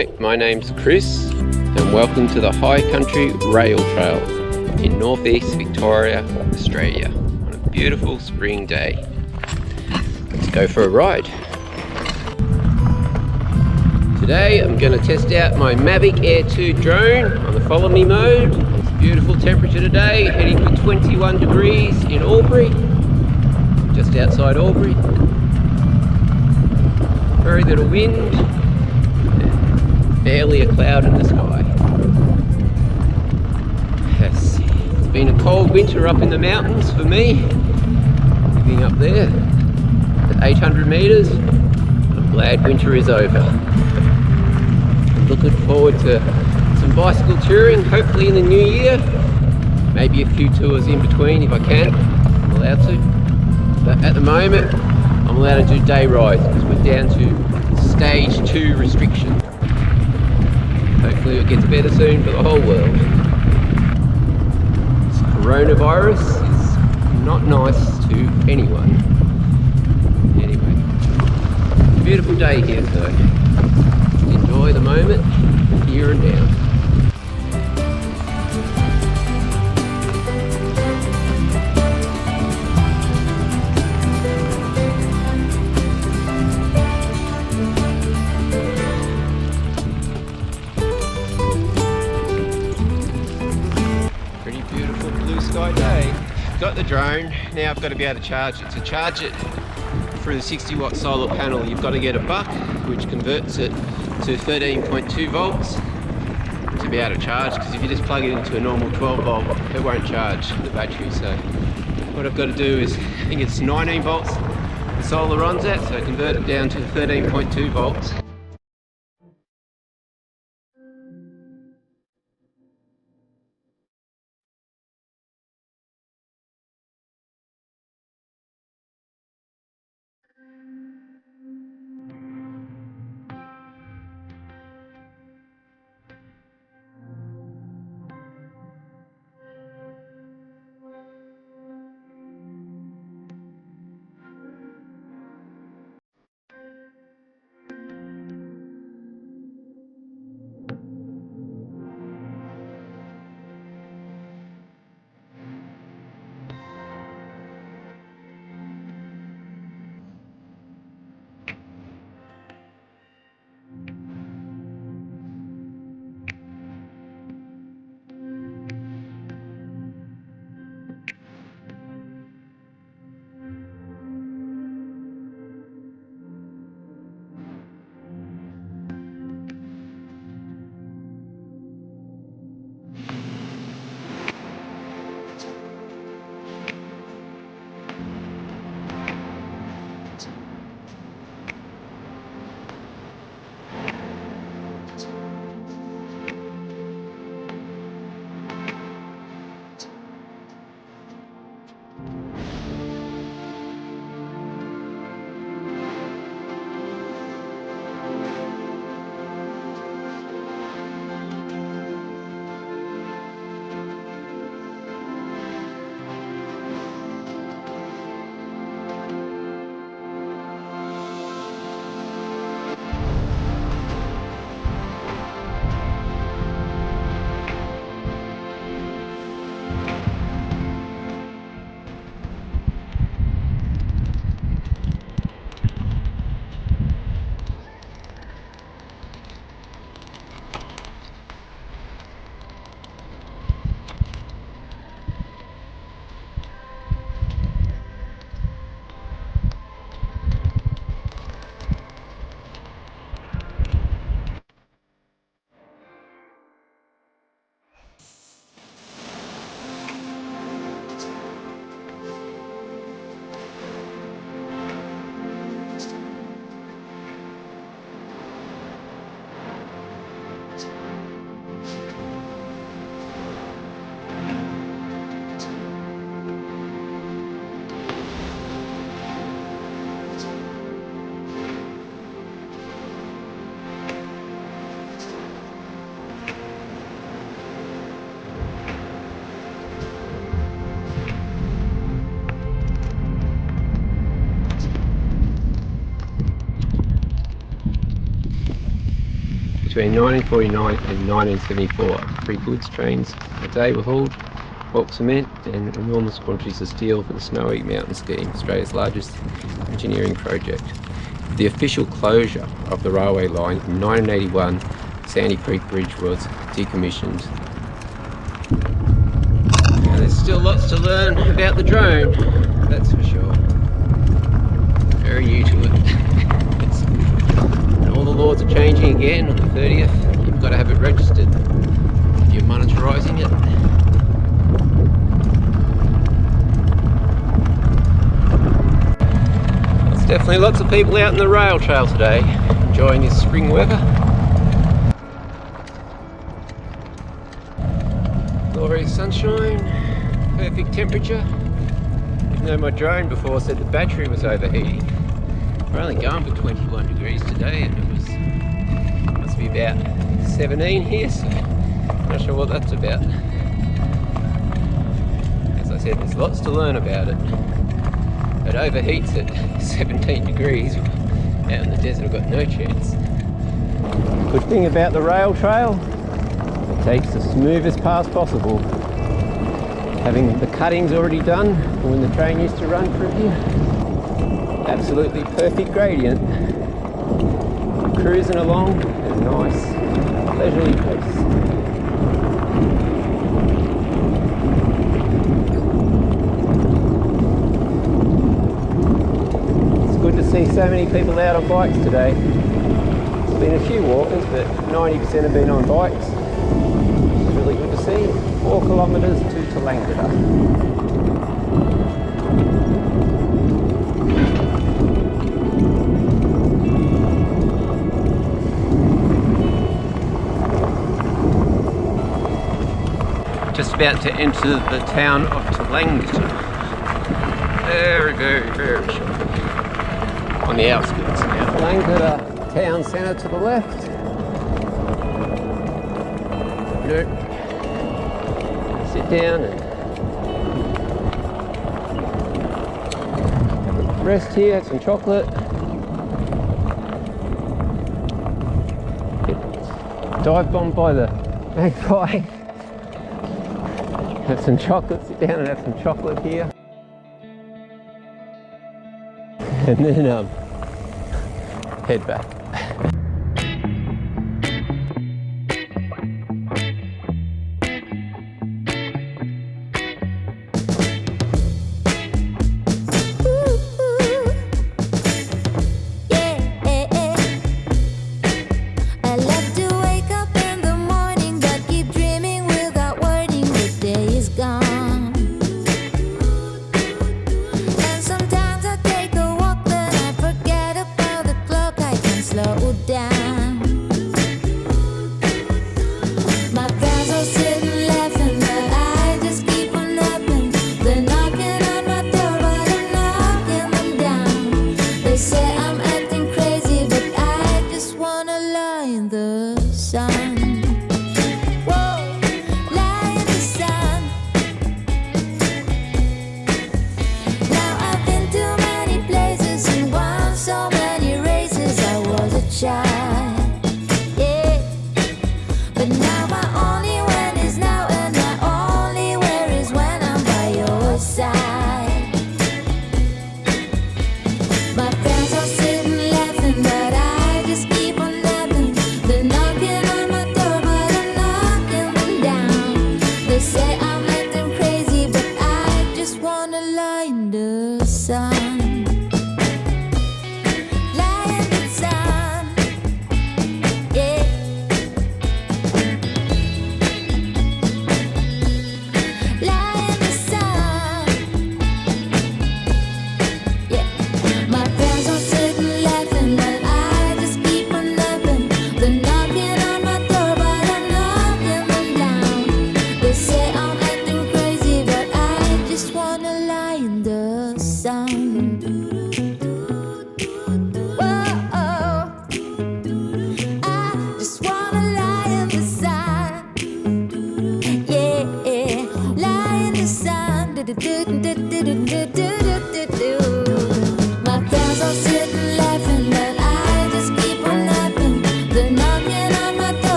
Hi, my name's Chris and welcome to the High Country Rail Trail in northeast Victoria, Australia on a beautiful spring day. Let's go for a ride. Today I'm going to test out my Mavic Air2 drone on the follow me mode. It's a beautiful temperature today, heading for 21 degrees in Albury, just outside Albury. Very little wind, barely a cloud in the sky. Yes, it's been a cold winter up in the mountains for me, living up there at 800 metres. I'm glad winter is over. I'm looking forward to some bicycle touring, hopefully in the new year. Maybe a few tours in between if I can, I'm allowed to. But at the moment, I'm allowed to do day rides because we're down to stage 2 restriction. Hopefully it gets better soon for the whole world. This coronavirus is not nice to anyone. Anyway, it's a beautiful day here, so enjoy the moment here and now. Beautiful blue sky day. Got the drone, now I've got to be able to charge it. To charge it through the 60-watt solar panel, you've got to get a buck, which converts it to 13.2 volts to be able to charge, because if you just plug it into a normal 12 volt, it won't charge the battery. So what I've got to do is, I think it's 19 volts the solar runs at, so convert it down to 13.2 volts. Between 1949 and 1974, 3 goods trains a day were hauled, bulk cement and enormous quantities of steel for the Snowy Mountain Scheme, Australia's largest engineering project. The official closure of the railway line in 1981, Sandy Creek Bridge was decommissioned. Now, there's still lots to learn about the drone, that's for sure. Very new to it. And all the laws are changing again on the 30th. You've got to have it registered if you're monetarising it. There's definitely lots of people out in the rail trail today, enjoying this spring weather. Glorious sunshine, perfect temperature. Even though my drone before said the battery was overheating. We're only going for 21 degrees today, and it must be about 17 here, so I'm not sure what that's about. As I said, there's lots to learn about it. It overheats at 17 degrees. Out in the desert I've got no chance. Good thing about the rail trail, it takes the smoothest path possible. Having the cuttings already done when the train used to run through here. Absolutely perfect gradient. Cruising along at a nice, leisurely pace. It's good to see so many people out on bikes today. There's been a few walkers, but 90% have been on bikes. It's really good to see. 4 kilometres to Tallangatta. Just about to enter the town of Tallangatta. Very, very, very short. On the outskirts now. Tallangatta town centre to the left. Nope. Sit down and have a rest here, have some chocolate. Get dive bombed by the magpie. Have some chocolate, sit down and have some chocolate here. And then head back.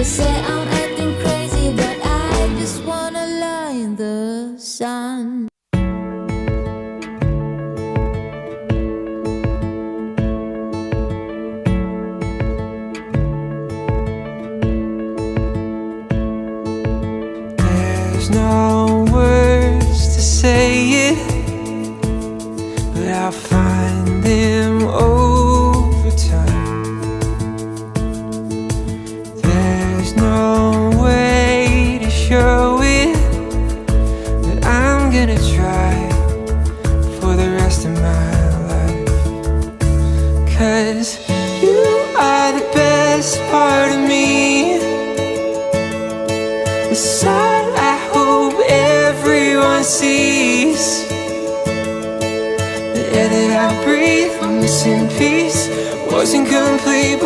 say I'm acting crazy, but I just wanna lie in the sun. There's no words to say it, but I'll find them over time. There's no way to show it, but I'm gonna try for the rest of my life. 'Cause you are the best part of me, the side I hope everyone sees. The air that I breathe, a missing piece, wasn't complete